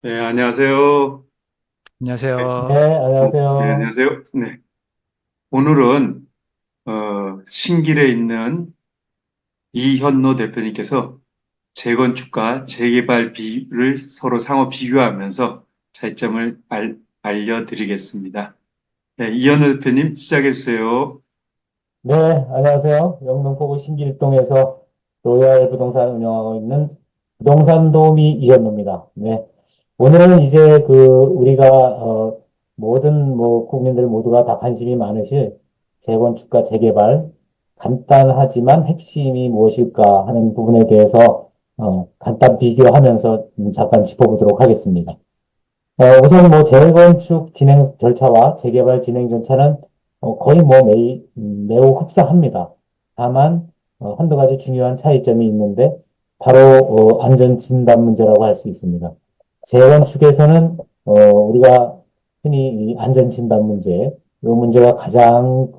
네, 안녕하세요. 안녕하세요. 네, 네, 안녕하세요. 안녕하세요. 네, 오늘은 신길에 있는 이현노 대표님께서 재건축과 재개발 비를 서로 상호 비교하면서 차이점을 알려드리겠습니다. 네, 이현노 대표님 시작해 주세요. 네, 안녕하세요. 영등포구 신길동에서 로얄 부동산 운영하고 있는 부동산 도우미 이현노입니다. 네, 오늘은 이제 우리가 모든 국민들 모두가 다 관심이 많으실 재건축과 재개발 간단하지만 핵심이 무엇일까 하는 부분에 대해서 간단 비교하면서 잠깐 짚어보도록 하겠습니다. 우선 재건축 진행 절차와 재개발 진행 절차는 거의 매우 흡사합니다. 다만 한두 가지 중요한 차이점이 있는데 바로 안전 진단 문제라고 할 수 있습니다. 재건축에서는 우리가 흔히 이 안전 진단 문제, 이 문제가 가장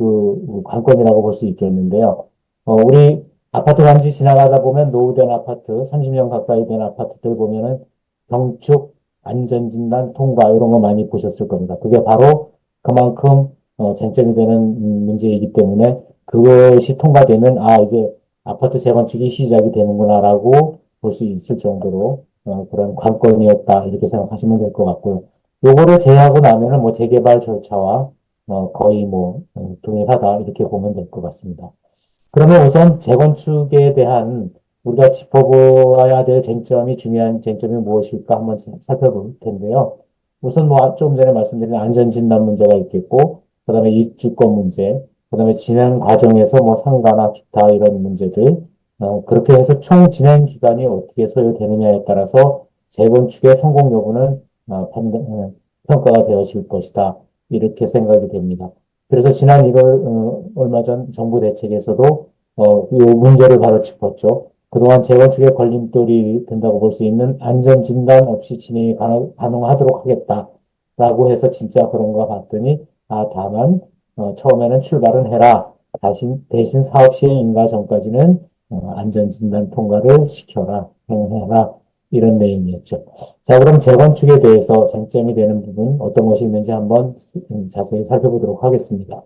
관건이라고 볼 수 있겠는데요. 우리 아파트 단지 지나가다 보면 노후된 아파트, 30년 가까이 된 아파트들 보면은 경축 안전진단 통과 이런 거 많이 보셨을 겁니다. 그게 바로 그만큼 쟁점이 되는 문제이기 때문에 그것이 통과되면 이제 아파트 재건축이 시작이 되는구나라고 볼 수 있을 정도로 그런 관건이었다 이렇게 생각하시면 될 것 같고요. 요거를 제외하고 나면은 재개발 절차와 거의 동일하다 이렇게 보면 될 것 같습니다. 그러면 우선 재건축에 대한 우리가 짚어보아야 될 쟁점이 중요한 쟁점이 무엇일까 한번 살펴볼 텐데요. 우선 조금 전에 말씀드린 안전진단 문제가 있겠고, 그다음에 입주권 문제, 그다음에 진행 과정에서 상가나 기타 이런 문제들, 그렇게 해서 총 진행 기간이 어떻게 소요되느냐에 따라서 재건축의 성공 여부는 평가가 되어질 것이다. 이렇게 생각이 됩니다. 그래서 지난 1월 얼마 전 정부 대책에서도 이 문제를 바로 짚었죠. 그동안 재건축에 걸림돌이 된다고 볼 수 있는 안전진단 없이 진행이 가능하도록 하겠다라고 해서 진짜 그런가 봤더니 다만 처음에는 출발은 해라. 대신 사업 시행 인가 전까지는 안전진단 통과를 시켜라, 행해라 이런 내용이었죠. 자, 그럼 재건축에 대해서 쟁점이 되는 부분 어떤 것이 있는지 한번 자세히 살펴보도록 하겠습니다.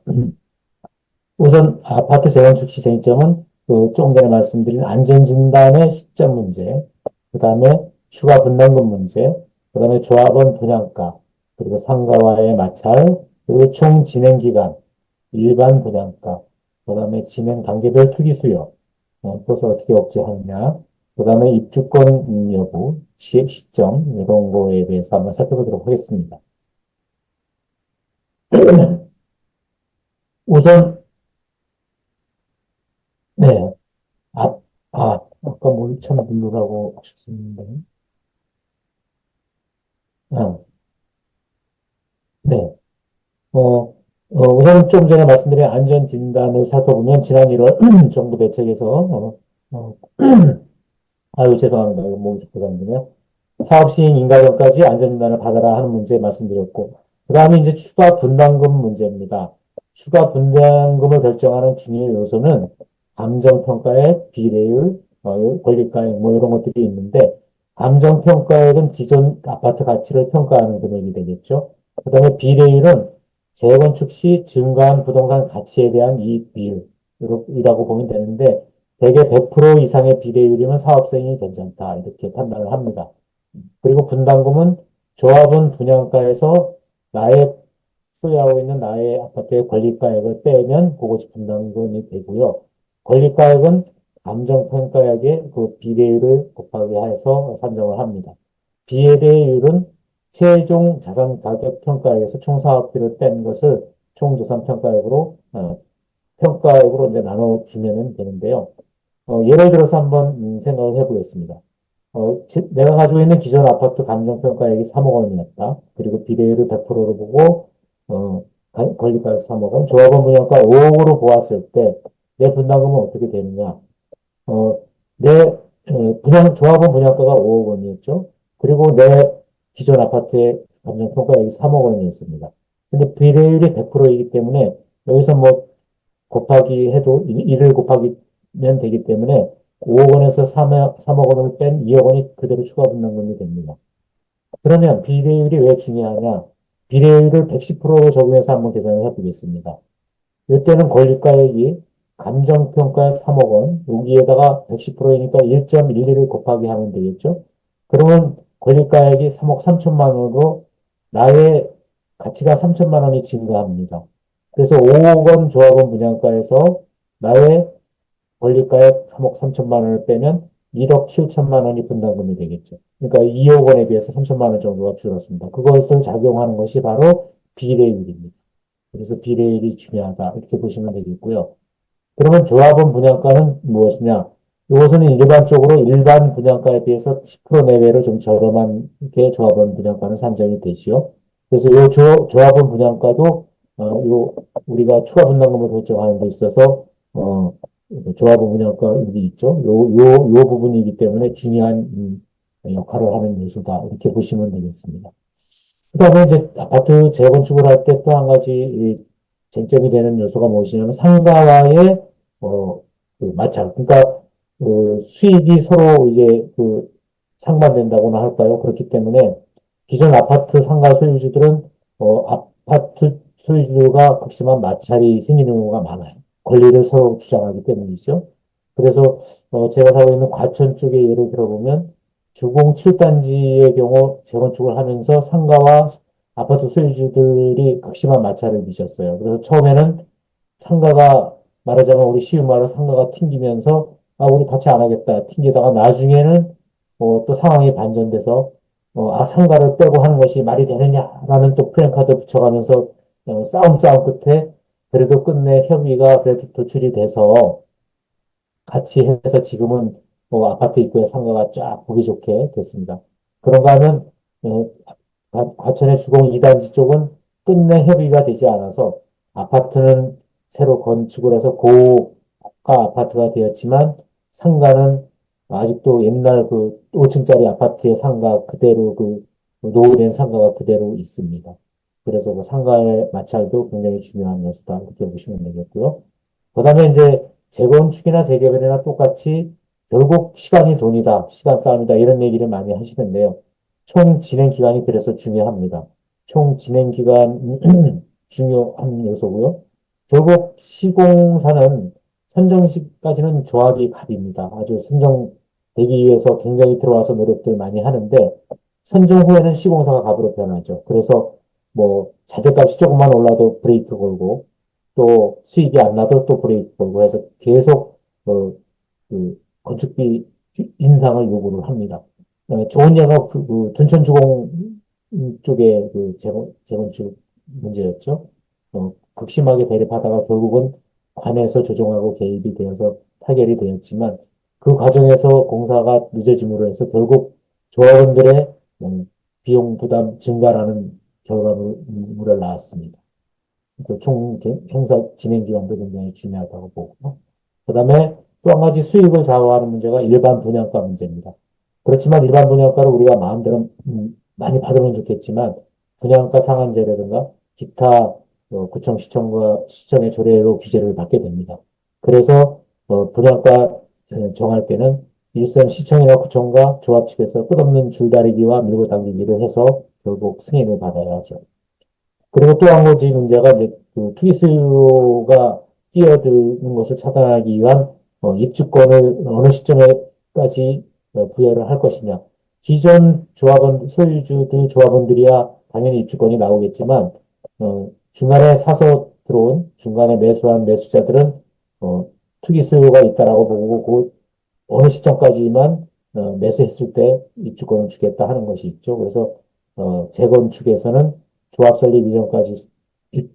우선 아파트 재건축 시 쟁점은 조금 전에 말씀드린 안전진단의 시점 문제, 그 다음에 추가 분담금 문제, 그 다음에 조합원 분양가, 그리고 상가와의 마찰, 그리고 총 진행 기간, 일반 분양가, 그 다음에 진행 단계별 투기 수요, 그것을 어떻게 억제하느냐, 그 다음에 입주권 여부, 시점, 이런 거에 대해서 한번 살펴보도록 하겠습니다. 우선, 네, 아, 아까 몰참 누르라고 하셨었는데, 네. 우선 좀 전에 말씀드린 안전진단을 살펴보면 지난 1월 정부 대책에서, 죄송합니다. 이거 목이 좁혀졌네요. 사업 시행 인가 전까지 안전진단을 받아라 하는 문제 말씀드렸고, 그 다음에 이제 추가 분담금 문제입니다. 추가 분담금을 결정하는 중요한 요소는 감정평가액, 비례율, 권리가액 이런 것들이 있는데, 감정평가액은 기존 아파트 가치를 평가하는 금액이 되겠죠. 그 다음에 비례율은 재건축 시 증가한 부동산 가치에 대한 이익 비율이라고 보면 되는데, 대개 100% 이상의 비례율이면 사업성이 괜찮다. 이렇게 판단을 합니다. 그리고 분담금은 조합원 분양가에서 나의 소유하고 있는 나의 아파트의 권리가액을 빼면 그것이 분담금이 되고요. 권리가액은 감정평가액의 그 비례율을 곱하기 해서 산정을 합니다. 비례율은 최종 자산 가격 평가액에서 총 사업비를 뺀 것을 총 자산 평가액으로 이제 나눠주면 되는데요. 예를 들어서 한번 생각을 해보겠습니다. 내가 가지고 있는 기존 아파트 감정평가액이 3억 원이었다. 그리고 비례율을 100%로 보고, 권리가액 3억 원, 조합원 분양가 5억으로 보았을 때, 내 분담금은 어떻게 되느냐. 어, 조합원 분양가가 5억 원이었죠. 그리고 내 기존 아파트의 감정평가액이 3억 원이었습니다. 근데 비례율이 100%이기 때문에, 여기서 곱하기 해도 1을 곱하기면 되기 때문에 5억 원에서 3억 원을 뺀 2억 원이 그대로 추가 분담금이 됩니다. 그러면 비례율이 왜 중요하냐? 비례율을 110% 적용해서 한번 계산을 해보겠습니다. 이때는 권리가액이 감정평가액 3억 원, 여기에다가 110%니까 1.11을 곱하기 하면 되겠죠? 그러면 권리가액이 3억 3천만 원으로 나의 가치가 3천만 원이 증가합니다. 그래서 5억 원 조합원 분양가에서 나의 권리가액 3억 3천만 원을 빼면 1억 7천만 원이 분담금이 되겠죠. 그러니까 2억 원에 비해서 3천만 원 정도가 줄었습니다. 그것을 작용하는 것이 바로 비례율입니다. 그래서 비례율이 중요하다. 이렇게 보시면 되겠고요. 그러면 조합원 분양가는 무엇이냐? 이것은 일반적으로 일반 분양가에 비해서 10% 내외로 좀 저렴한 게 조합원 분양가는 산정이 되지요. 그래서 이 조합원 분양가도 요 우리가 추가 분담금을 결정하는 데 있어서 조합원 분양가율이 있죠. 요 부분이기 때문에 중요한 역할을 하는 요소다. 이렇게 보시면 되겠습니다. 그다음에 이제 아파트 재건축을 할 때 또 한 가지 쟁점이 되는 요소가 무엇이냐면 상가와의 어, 그 마찰. 그러니까 그 수익이 서로 이제 그 상반된다고나 할까요? 그렇기 때문에 기존 아파트 상가 소유주들은 아파트 소유주가 극심한 마찰이 생기는 경우가 많아요. 권리를 서로 주장하기 때문이죠. 그래서 제가 살고 있는 과천 쪽에 예를 들어보면 주공 7단지의 경우 재건축을 하면서 상가와 아파트 소유주들이 극심한 마찰을 빚었어요. 그래서 처음에는 상가가 말하자면 우리 쉬운 말로 상가가 튕기면서 우리 같이 안 하겠다 튕기다가 나중에는 또 상황이 반전돼서 상가를 빼고 하는 것이 말이 되느냐라는 또 프랜카드 붙여가면서 싸움 끝에 그래도 끝내 협의가 그래도 도출이 돼서 같이 해서 지금은 아파트 입구에 상가가 쫙 보기 좋게 됐습니다. 그런가 하면 어, 과천의 주공 2단지 쪽은 끝내 협의가 되지 않아서 아파트는 새로 건축을 해서 고가 아파트가 되었지만 상가는 아직도 옛날 그 5층짜리 아파트의 상가 그대로 그 노후된 상가가 그대로 있습니다. 그래서 그 상가의 마찰도 굉장히 중요한 요소다 이렇게 보시면 되겠고요. 그다음에 이제 재건축이나 재개발이나 똑같이 결국 시간이 돈이다, 시간 싸움이다 이런 얘기를 많이 하시는데요. 총 진행 기간이 그래서 중요합니다. 총 진행 기간 중요한 요소고요. 결국 시공사는 선정 시까지는 조합이 갑입니다. 아주 선정되기 위해서 굉장히 들어와서 노력들 많이 하는데 선정 후에는 시공사가 갑으로 변하죠. 그래서 뭐 자재값이 조금만 올라도 브레이크 걸고 또 수익이 안 나도 또 브레이크 걸고 해서 계속 그 건축비 인상을 요구를 합니다. 좋은 예가 그 둔천주공 쪽의 그 재건축 문제였죠. 극심하게 대립하다가 결국은 관에서 조정하고 개입이 되어서 타결이 되었지만 그 과정에서 공사가 늦어짐으로 해서 결국 조합원들의 비용 부담 증가라는 결과물을 낳았습니다. 총 행사 진행 기간도 굉장히 중요하다고 보고. 그 다음에 또 한 가지 수익을 좌우하는 문제가 일반 분양가 문제입니다. 그렇지만 일반 분양가를 우리가 마음대로 많이 받으면 좋겠지만 분양가 상한제라든가 기타 구청, 시청과 시청의 조례로 규제를 받게 됩니다. 그래서 분양가 정할 때는 일선 시청이나 구청과 조합 측에서 끝없는 줄다리기와 밀고 당기기를 해서 결국 승인을 받아야 하죠. 그리고 또 한 가지 문제가 이제 그 투기 수요가 뛰어드는 것을 차단하기 위한 입주권을 어느 시점에까지 부여를 할 것이냐. 기존 조합원, 소유주들, 조합원들이야 당연히 입주권이 나오겠지만, 중간에 사서 들어온, 중간에 매수한 매수자들은, 투기 수요가 있다라고 보고, 그 어느 시점까지만, 매수했을 때 입주권을 주겠다 하는 것이 있죠. 그래서, 재건축에서는 조합 설립 이전까지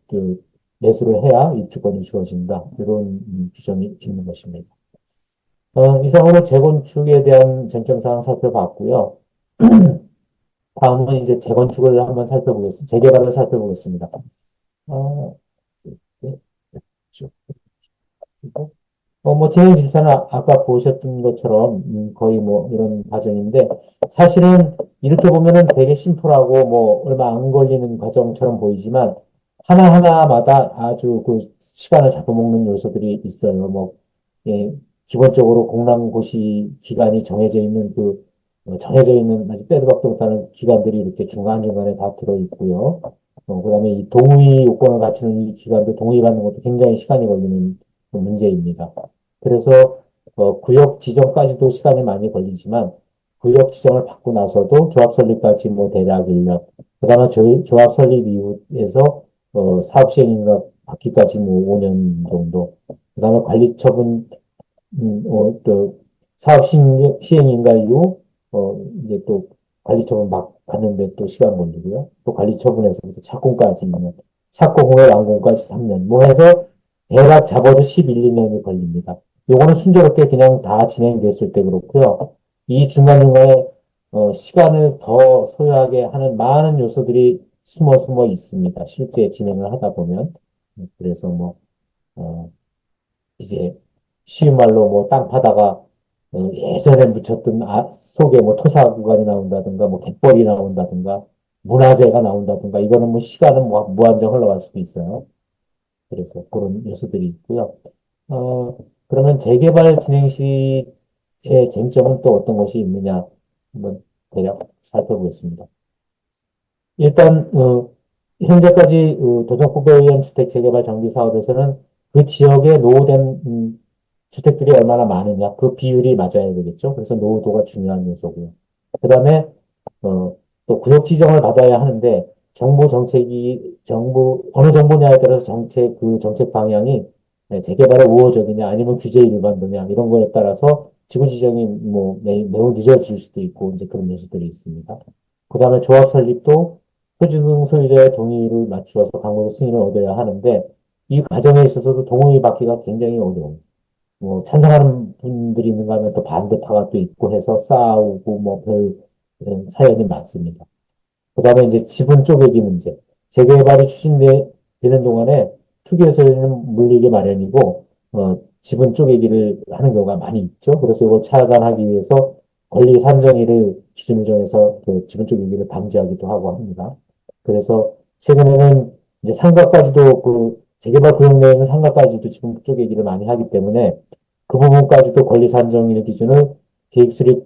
그 매수를 해야 입주권이 주어진다. 이런 규정이 있는 것입니다. 이상으로 재건축에 대한 쟁점사항 살펴봤고요. 다음은 이제 재건축을 한번 살펴보겠습니다. 재개발을 살펴보겠습니다. 어, 네, 쭉. 뭐, 진행 질차는 아까 보셨던 것처럼, 거의 뭐, 이런 과정인데, 사실은 이렇게 보면은 되게 심플하고, 뭐, 얼마 안 걸리는 과정처럼 보이지만, 하나하나마다 아주 그 시간을 잡아먹는 요소들이 있어요. 뭐, 예, 기본적으로 공람고시 기간이 정해져 있는 그, 정해져 있는 아주 빼도 박도 못하는 기관들이 이렇게 중간중간에 다 들어 있고요. 그다음에 이 동의 요건을 갖추는 이 기관도 동의받는 것도 굉장히 시간이 걸리는 문제입니다. 그래서 구역 지정까지도 시간이 많이 걸리지만 구역 지정을 받고 나서도 조합 설립까지 뭐 대략 1년, 그다음에 조합 설립 이후에서 사업 시행인가 받기까지 뭐 5년 정도, 그다음에 관리 처분 또 사업 시행인가 이후 이제 또 관리 처분 막 받는데 또 시간 걸리고요. 또 관리 처분에서부터 착공까지 있는 착공 후에 완공까지 3년 뭐 해서 대략 잡아도 11, 2년이 걸립니다. 요거는 순조롭게 그냥 다 진행됐을 때 그렇고요. 이 중간중간에 시간을 더 소요하게 하는 많은 요소들이 숨어 있습니다. 실제 진행을 하다 보면. 그래서 뭐 이제 쉬운 말로 뭐 땅 파다가 예전에 묻혔던 속에 뭐 토사 구간이 나온다든가 뭐 갯벌이 나온다든가 문화재가 나온다든가 이거는 뭐 시간은 뭐 무한정 흘러갈 수도 있어요. 그래서 그런 요소들이 있고요. 어, 그러면 재개발 진행 시의 쟁점은 또 어떤 것이 있느냐 한번 대략 살펴보겠습니다. 일단 현재까지 도정법에 의한 주택 재개발 정비 사업에서는 그 지역에 노후된 주택들이 얼마나 많으냐 그 비율이 맞아야 되겠죠. 그래서 노후도가 중요한 요소고요. 그다음에 또 구역 지정을 받아야 하는데 정부 어느 정부냐에 따라서 그 정책 방향이 재개발에 우호적이냐 아니면 규제 일반도냐 이런 거에 따라서 지구 지정이 뭐 매우 늦어질 수도 있고 이제 그런 요소들이 있습니다. 그다음에 조합 설립도 토지등 소유자의 동의를 맞추어서 강으로 승인을 얻어야 하는데 이 과정에 있어서도 동의 받기가 굉장히 어려워요. 뭐 찬성하는 분들이 있는가 하면 또 반대파가 또 있고 해서 싸우고 뭐 별 사연이 많습니다. 그다음에 이제 지분 쪼개기 문제. 재개발이 추진되는 동안에 투기소유는 물리기 마련이고 지분 쪼개기를 하는 경우가 많이 있죠. 그래서 이걸 차단하기 위해서 권리 산정일을 기준을 정해서 그 지분 쪼개기를 방지하기도 하고 합니다. 그래서 최근에는 이제 상가까지도 그 재개발 구역 내에는 상가까지도 지분 쪼개기를 많이 하기 때문에 그 부분까지도 권리 산정일 기준을 계획 수립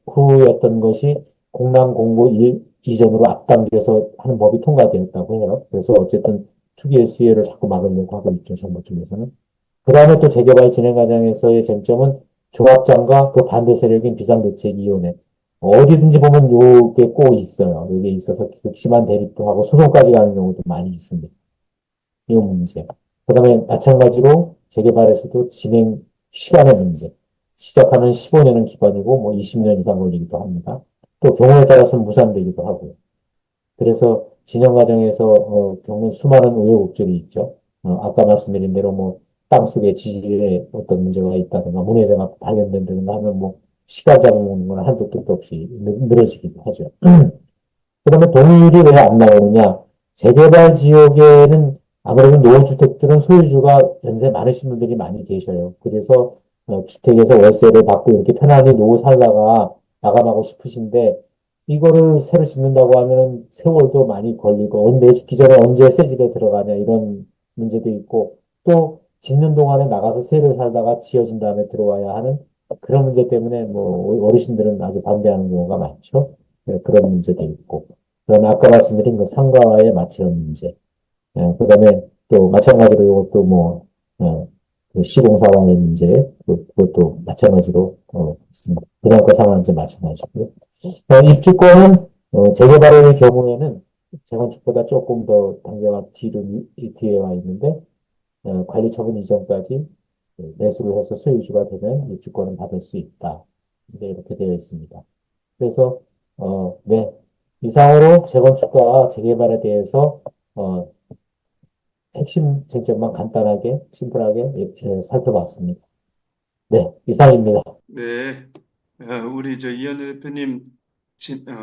후였던 것이 공람 공고 이전으로 앞당겨서 하는 법이 통과되었다고 해요. 그래서 어쨌든 투기의 수혜를 자꾸 막으려고 하고 있죠, 정부 쪽에서는. 그 다음에 또 재개발 진행 과정에서의 쟁점은 조합장과 그 반대 세력인 비상대책위원회. 어디든지 보면 요게 꼭 있어요. 요게 있어서 극심한 대립도 하고 소송까지 가는 경우도 많이 있습니다. 이 문제. 그 다음에 마찬가지로 재개발에서도 진행 시간의 문제. 시작하면 15년은 기반이고 뭐 20년 이상 걸리기도 합니다. 또 경우에 따라서는 무산되기도 하고요. 그래서 진영 과정에서 겪는 수많은 우여곡절이 있죠. 아까 말씀드린 대로 뭐 땅속에 지질에 어떤 문제가 있다든가 문해자가 발견된다든가 하면 뭐 시간 잡아먹는 건 한도 끝도 없이 늘어지기도 하죠. 그러면 동의율이 왜 안 나오느냐? 재개발 지역에는 아무래도 노후주택들은 소유주가 연세 많으신 분들이 많이 계셔요. 그래서 주택에서 월세를 받고 이렇게 편안히 노후 살다가 마감하고 싶으신데 이거를 새로 짓는다고 하면은 세월도 많이 걸리고 내주기 전에 언제 새 집에 들어가냐 이런 문제도 있고 또 짓는 동안에 나가서 새로 살다가 지어진 다음에 들어와야 하는 그런 문제 때문에 뭐 어르신들은 아주 반대하는 경우가 많죠. 그런 문제도 있고. 그다음에 아까 말씀드린 그 상가와의 맞춤 문제. 그다음에 또 마찬가지로 이것도 뭐 그 시공사와의 문제, 그것도 마찬가지로 있습니다. 분양가 상환제 마찬가지고요. 입주권은 재개발의 경우에는 재건축보다 조금 더 단계가 뒤에 와 있는데 관리 처분 이전까지 매수를 해서 소유주가 되면 입주권을 받을 수 있다. 이제 이렇게 되어 있습니다. 그래서 네. 이상으로 재건축과 재개발에 대해서 어, 핵심 쟁점만 간단하게 심플하게 살펴봤습니다. 네, 이상입니다. 네, 우리 저 이현우 대표님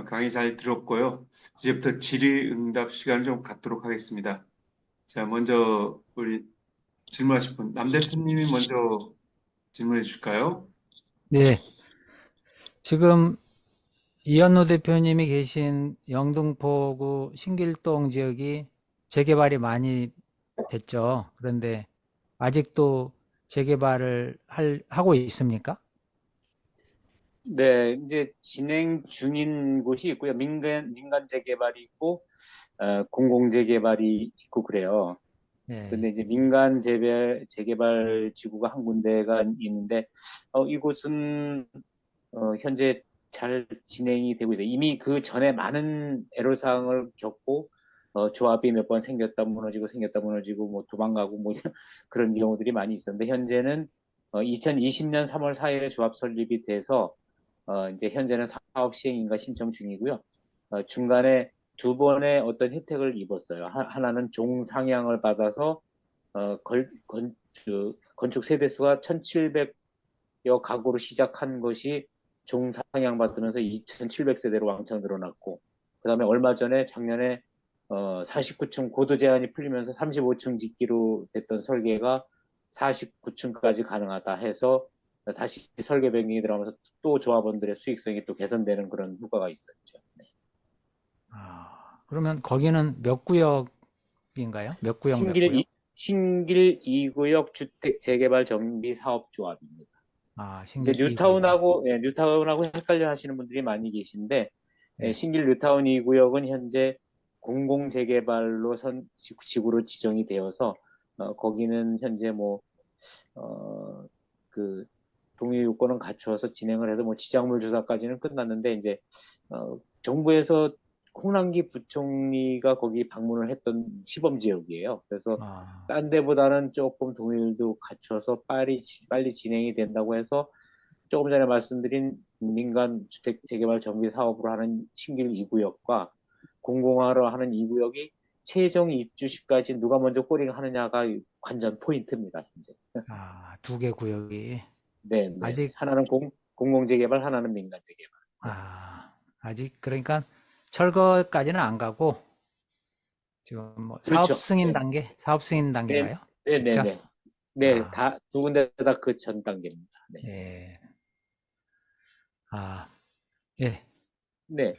강의 잘 들었고요. 이제부터 질의응답 시간을 좀 갖도록 하겠습니다. 자, 먼저 우리 질문하실 분, 남 대표님이 먼저 질문해 주실까요? 네, 지금 이현우 대표님이 계신 영등포구 신길동 지역이 재개발이 많이 됐죠. 그런데 아직도 재개발을 하고 있습니까? 네, 이제 진행 중인 곳이 있고요. 민간 재개발이 있고, 공공 재개발이 있고 그래요. 예. 근데 이제 재개발 지구가 한 군데가 있는데, 이곳은 현재 잘 진행이 되고 있어요. 이미 그 전에 많은 애로사항을 겪고, 조합이 몇 번 생겼다 무너지고, 뭐 도망가고, 뭐 그런 경우들이 많이 있었는데, 현재는 2020년 3월 4일에 조합 설립이 돼서, 이제 현재는 사업 시행인가 신청 중이고요. 중간에 두 번의 어떤 혜택을 입었어요. 하나는 종상향을 받아서 건축 세대수가 1,700여 가구로 시작한 것이 종상향 받으면서 2,700세대로 왕창 늘어났고, 그 다음에 얼마 전에 작년에 49층 고도 제한이 풀리면서 35층 짓기로 됐던 설계가 49층까지 가능하다 해서 다시 설계 변경이 들어가면서 또 조합원들의 수익성이 또 개선되는 그런 효과가 있었죠. 네. 그러면 거기는 몇 구역인가요? 몇 구역 몇 신길 구역? 신길 2구역 주택 재개발 정비 사업 조합입니다. 이제 신길 2구역. 뉴타운하고 헷갈려 하시는 분들이 많이 계신데, 예. 신길 뉴타운 2구역은 현재 공공 재개발로 지구로 지정이 되어서, 거기는 현재 어, 그, 동의 요건은 갖추어서 진행을 해서 지작물 조사까지는 끝났는데, 이제, 정부에서 홍남기 부총리가 거기 방문을 했던 시범 지역이에요. 그래서 아, 딴 데보다는 조금 동의도 갖춰서 빨리 진행이 된다고 해서 조금 전에 말씀드린 민간 주택 재개발 정비 사업으로 하는 신길 2구역과 공공화로 하는 2구역이 최종 입주 시까지 누가 먼저 꼬링하느냐가 관전 포인트입니다, 현재. 두 개 구역이 네, 네. 아직 하나는 공공 재개발, 하나는 민간 재개발. 네. 아직 그러니까 철거까지는 안 가고 지금 뭐 그렇죠. 네, 사업 승인 네, 단계인가요? 네, 네, 진짜? 네. 네, 아, 다 두 군데 다 그 전 단계입니다. 네. 예. 예. 네,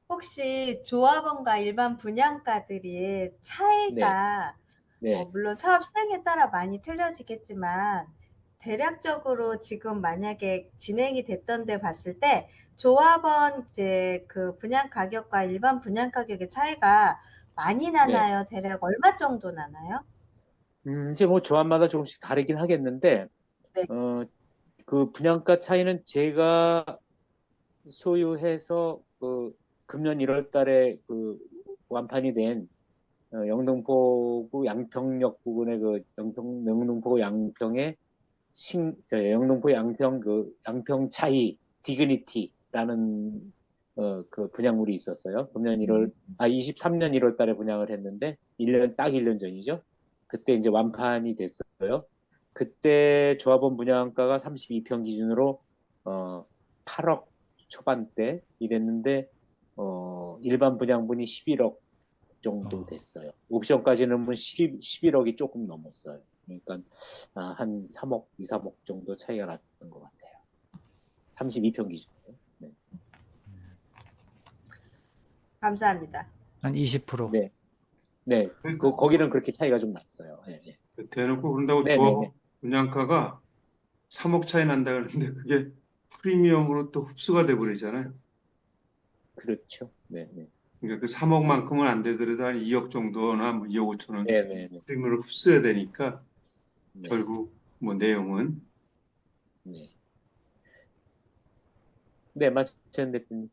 혹시 조합원과 일반 분양가들이 네, 차이가 네, 물론 사업 수행에 따라 많이 틀려지겠지만 대략적으로 지금 만약에 진행이 됐던 데 봤을 때 조합원 이제 그 분양 가격과 일반 분양 가격의 차이가 많이 네. 나나요? 대략 얼마 정도 나나요? 이제 조합마다 조금씩 다르긴 하겠는데, 네. 그 분양가 차이는 제가 소유해서 금년 1월 달에 완판이 된 영등포구 양평역 부근의 영등포구 양평의 영등포 양평 양평 차이 디그니티라는 그 분양물이 있었어요. 금년 23년 1월 달에 분양을 했는데 딱 1년 전이죠. 그때 이제 완판이 됐어요. 그때 조합원 분양가가 32평 기준으로 8억 초반대 이랬는데 일반 분양분이 11억 정도 됐어요. 옵션까지 넣으면 11억이 조금 넘었어요. 그러니까 한 3억, 2, 3억 정도 차이가 났던 것 같아요. 32평 기준으로. 네. 감사합니다. 한 20%. 네. 네. 그러니까 거기는 그렇게 차이가 좀 났어요. 네, 네. 대놓고 그런다고 네, 네, 조합 네. 분양가가 3억 차이 난다 그러는데 그게 프리미엄으로 또 흡수가 돼 버리잖아요. 그렇죠. 네, 네. 그러니까 그 3억만큼은 안 되더라도 한 2억 정도나 뭐 2억 5천은 네, 네, 네. 프리미엄으로 흡수해야 되니까 네, 결국 뭐 내용은 네. 네, 마찬 대표님.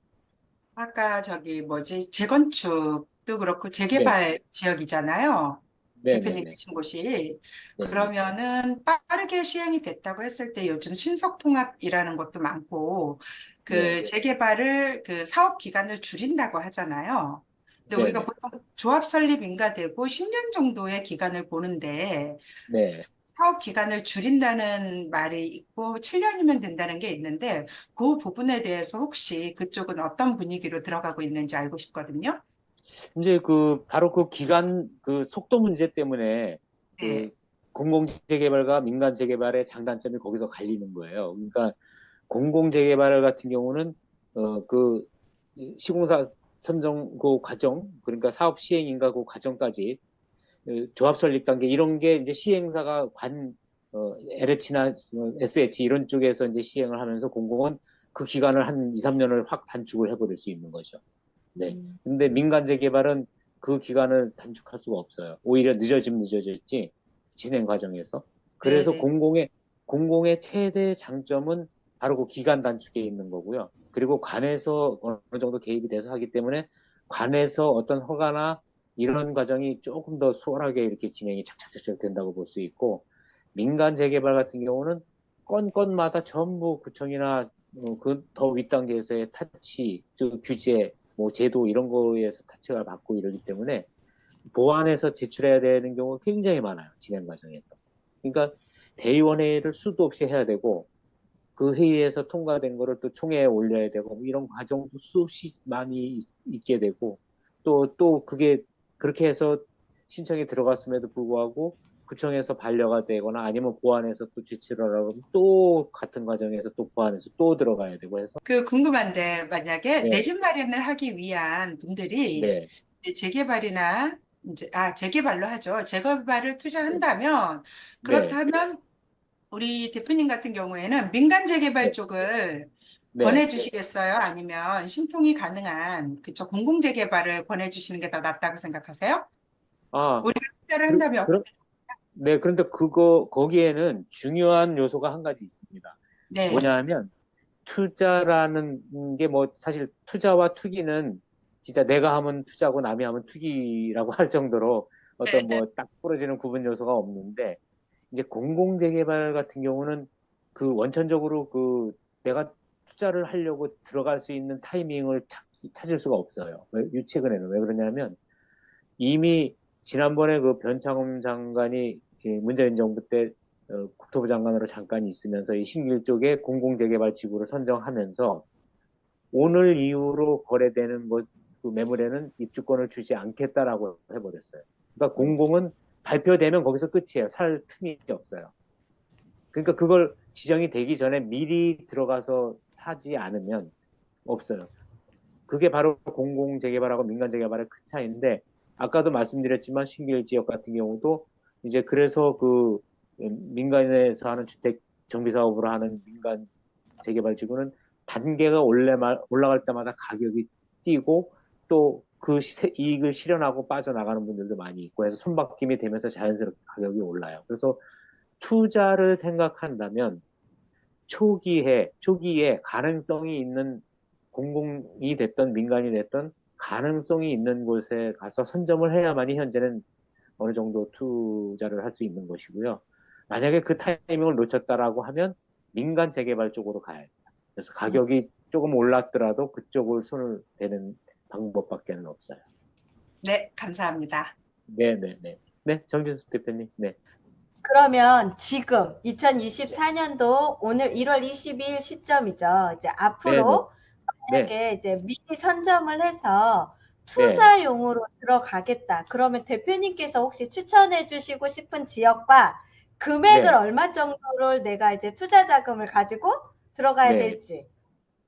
아까 저기 뭐지 재건축도 그렇고 네, 재개발 지역이잖아요. 네, 네, 대표님 네. 계신 곳이. 네, 네. 그러면은 빠르게 시행이 됐다고 했을 때 요즘 신속통합이라는 것도 많고 네, 그 재개발을 그 사업 기간을 줄인다고 하잖아요. 근데 네, 우리가 네. 보통 조합 설립 인가되고 10년 정도의 기간을 보는데 네. 사업 기간을 줄인다는 말이 있고 7년이면 된다는 게 있는데 그 부분에 대해서 혹시 그쪽은 어떤 분위기로 들어가고 있는지 알고 싶거든요. 이제 바로 그 기간, 속도 문제 때문에 네, 공공재개발과 민간재개발의 장단점이 거기서 갈리는 거예요. 그러니까 공공재개발 같은 경우는, 시공사 선정 그 과정, 그러니까 사업 시행인가 그 과정까지 조합 설립 단계 이런 게 이제 시행사가 LH나 SH 이런 쪽에서 이제 시행을 하면서 공공은 그 기간을 한 2, 3년을 확 단축을 해버릴 수 있는 거죠. 네. 근데 민간 재개발은 그 기간을 단축할 수가 없어요. 오히려 늦어지면 늦어졌지, 진행 과정에서. 그래서 네네. 공공의 최대 장점은 바로 그 기간 단축에 있는 거고요. 그리고 관에서 어느 정도 개입이 돼서 하기 때문에 관에서 어떤 허가나 이런 과정이 조금 더 수월하게 이렇게 진행이 착착착착 된다고 볼 수 있고, 민간 재개발 같은 경우는 건마다 전부 구청이나 그 더 윗단계에서의 타치, 즉 규제, 뭐 제도 이런 거에서 타치가 받고 이러기 때문에 보완해서 제출해야 되는 경우가 굉장히 많아요. 진행 과정에서. 그러니까 대의원회의를 수도 없이 해야 되고 그 회의에서 통과된 거를 또 총회에 올려야 되고 뭐 이런 과정도 수없이 많이 있게 되고 또 그게 그렇게 해서 신청이 들어갔음에도 불구하고 구청에서 반려가 되거나 아니면 보완해서 또 제출을 하라고 하면 또 같은 과정에서 또 보완해서 또 들어가야 되고 해서 그 궁금한데 만약에 내 네, 집 마련을 하기 위한 분들이 네, 이제 재개발이나 재개발로 하죠. 재개발을 투자한다면 네, 그렇다면 우리 대표님 같은 경우에는 민간 재개발 네, 쪽을 네. 권해주시겠어요? 아니면 신통이 가능한 그쪽 공공 재개발을 권해주시는 게 더 낫다고 생각하세요? 아, 우리가 투자를 그, 한다면 그, 네, 그런데 거기에는 중요한 요소가 한 가지 있습니다. 네, 뭐냐 하면, 투자라는 게 뭐, 사실 투자와 투기는 진짜 내가 하면 투자고 남이 하면 투기라고 할 정도로 어떤 뭐 딱 부러지는 구분 요소가 없는데, 이제 공공재개발 같은 경우는 그 원천적으로 그 내가 투자를 하려고 들어갈 수 있는 타이밍을 찾을 수가 없어요. 최근에는 왜 그러냐면, 이미 지난번에 그 변창흠 장관이 문재인 정부 때 국토부 장관으로 잠깐 있으면서 이 신길 쪽에 공공재개발 지구를 선정하면서 오늘 이후로 거래되는 그 매물에는 입주권을 주지 않겠다라고 해버렸어요. 그러니까 공공은 발표되면 거기서 끝이에요. 살 틈이 없어요. 그러니까 그걸 지정이 되기 전에 미리 들어가서 사지 않으면 없어요. 그게 바로 공공재개발하고 민간재개발의 큰 차이인데, 아까도 말씀드렸지만 신길 지역 같은 경우도 이제 그래서 그 민간에서 하는 주택 정비 사업으로 하는 민간 재개발 지구는 단계가 올라갈 때마다 가격이 뛰고 또 그 이익을 실현하고 빠져나가는 분들도 많이 있고 해서 손바뀜이 되면서 자연스럽게 가격이 올라요. 그래서 투자를 생각한다면 초기에 가능성이 있는 공공이 됐던 민간이 됐던 가능성이 있는 곳에 가서 선점을 해야만이 현재는 어느 정도 투자를 할 수 있는 것이고요. 만약에 그 타이밍을 놓쳤다라고 하면 민간 재개발 쪽으로 가야 돼요. 그래서 가격이 조금 올랐더라도 그쪽을 손을 대는 방법밖에는 없어요. 네, 감사합니다. 네네네. 네, 정진수 대표님. 네. 그러면 지금 2024년도 오늘 1월 22일 시점이죠. 이제 네네. 앞으로 네. 만약에 이제 미리 선점을 해서 네. 투자용으로 들어가겠다. 그러면 대표님께서 혹시 추천해 주시고 싶은 지역과 금액을 네. 얼마 정도를 내가 이제 투자 자금을 가지고 들어가야 네. 될지.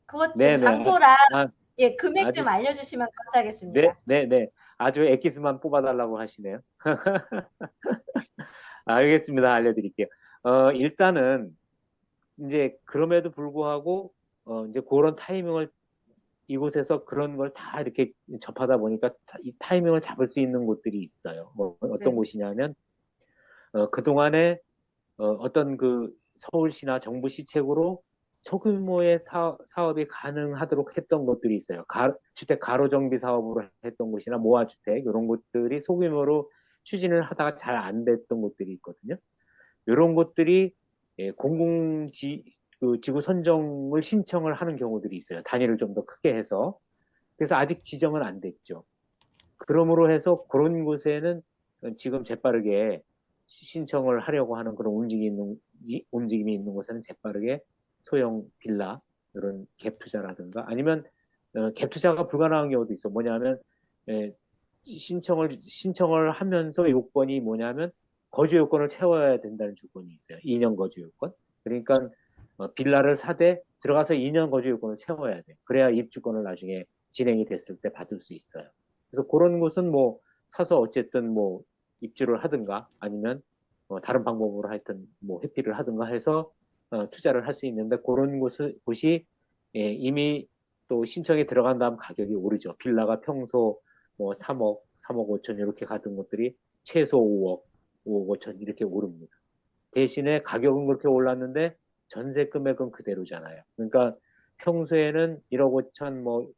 그것 좀 네네. 장소랑 아, 예, 금액 아주 좀 알려주시면 네, 감사하겠습니다. 네, 네. 아주 엑기스만 뽑아달라고 하시네요. 알겠습니다. 알려드릴게요. 일단은, 이제, 그럼에도 불구하고, 이제 그런 타이밍을, 이곳에서 그런 걸 다 이렇게 접하다 보니까 이 타이밍을 잡을 수 있는 곳들이 있어요. 뭐, 어떤 네. 곳이냐면, 그동안에, 어떤 그 서울시나 정부 시책으로 소규모의 사업이 가능하도록 했던 것들이 있어요. 주택 가로정비 사업으로 했던 곳이나 모아주택 이런 것들이 소규모로 추진을 하다가 잘 안 됐던 곳들이 있거든요. 이런 것들이 그 지구 선정을 신청을 하는 경우들이 있어요. 단위를 좀 더 크게 해서. 그래서 아직 지정은 안 됐죠. 그러므로 해서 그런 곳에는 지금 재빠르게 신청을 하려고 하는 그런 움직임이 있는 곳에는 재빠르게 소형 빌라, 이런 갭 투자라든가 아니면 갭 투자가 불가능한 경우도 있어. 뭐냐면 에, 신청을 하면서 요건이 뭐냐면 거주 요건을 채워야 된다는 조건이 있어요. 2년 거주 요건. 그러니까 빌라를 사되 들어가서 2년 거주 요건을 채워야 돼. 그래야 입주권을 나중에 진행이 됐을 때 받을 수 있어요. 그래서 그런 곳은 뭐 사서 어쨌든 뭐 입주를 하든가 아니면 다른 방법으로 하여튼 뭐 회피를 하든가 해서 투자를 할 수 있는데 그런 곳이 이미 또 신청이 들어간 다음 가격이 오르죠. 빌라가 평소 뭐 3억, 3억 5천 이렇게 가던 것들이 최소 5억, 5억 5천 이렇게 오릅니다. 대신에 가격은 그렇게 올랐는데 전세 금액은 그대로잖아요. 그러니까 평소에는 1억 5천 뭐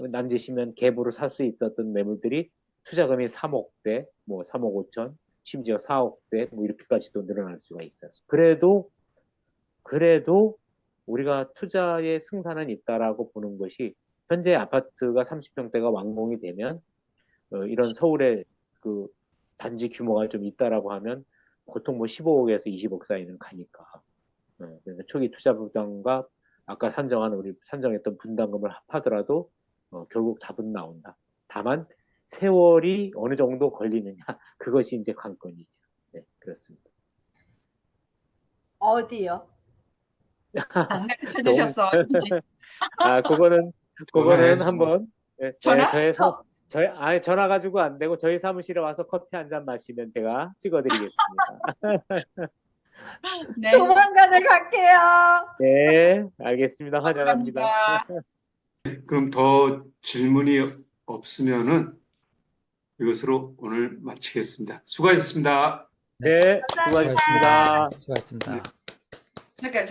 남짓이면 갭으로 살 수 있었던 매물들이 투자금이 3억대, 뭐 3억 5천, 심지어 4억대 뭐 이렇게까지도 늘어날 수가 있어요. 그래도 우리가 투자의 승산은 있다라고 보는 것이 현재 아파트가 30평대가 완공이 되면 이런 서울의 그 단지 규모가 좀 있다라고 하면 보통 뭐 15억에서 20억 사이는 가니까. 그러니까 초기 투자 부담과 아까 우리 산정했던 분담금을 합하더라도 결국 답은 나온다. 다만 세월이 어느 정도 걸리느냐 그것이 이제 관건이죠. 네, 그렇습니다. 어디요? 장난을 쳐주셨어. 그거는 전화해야지, 한번 전화? 전화 가지고 안 되고 저희 사무실에 와서 커피 한 잔 마시면 제가 찍어드리겠습니다. 네. 조만간에 갈게요. 네, 알겠습니다. 감사합니다. 환영합니다. 그럼 더 질문이 없으면은 이것으로 오늘 마치겠습니다. 수고하셨습니다. 네, 감사합니다. 수고하셨습니다. 수고하셨습니다. 잠깐,